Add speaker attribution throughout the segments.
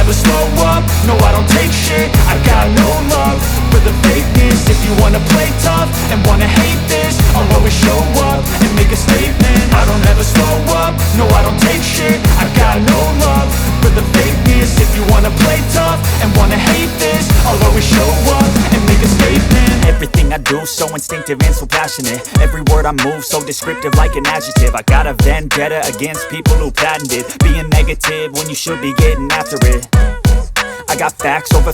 Speaker 1: never slow up, no I don't take shit. I got no love for the fakeness. If you wanna play tough and wanna hate this, I'll always show up and make a statement. I don't ever slow up, no I don't take shit. I got no love for the fakeness. If you wanna play tough and wanna hate this, I'll always show up and make a statement.
Speaker 2: Everything I do so instinctive and so passionate. Every word I move so descriptive like an adjective. I got a vendetta against people who patented being negative when you should be getting after it. I got facts over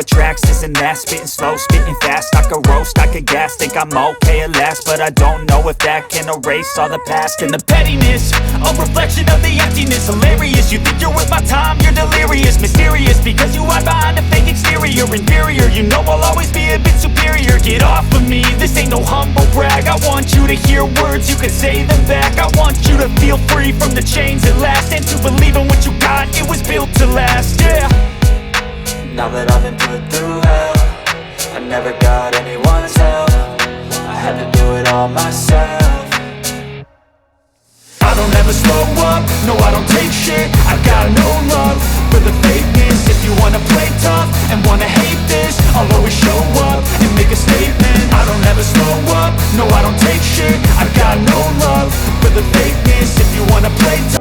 Speaker 2: tracks, this and that. Spitting slow, spitting fast, I could roast, I could gas. Think I'm okay at last, but I don't know if that can erase all the past. And the pettiness, a reflection of the emptiness. Hilarious, you think you're worth my time, you're delirious. Mysterious, because you hide behind a fake exterior. Inferior, you know I'll always be a bit superior. Get off of me, this ain't no humble brag. I want you to hear words, you can say them back. I want you to feel free from the chains at last, and to believe in what you got, it was built to last, yeah.
Speaker 3: Now that I've been put through hell, I never got anyone's help. I had to do it all myself.
Speaker 1: I don't ever slow up, no I don't take shit. I got no love for the fakeness. If you wanna play tough and wanna hate this, I'll always show up and make a statement. I don't ever slow up, no I don't take shit. I got no love for the fakeness. If you wanna play tough.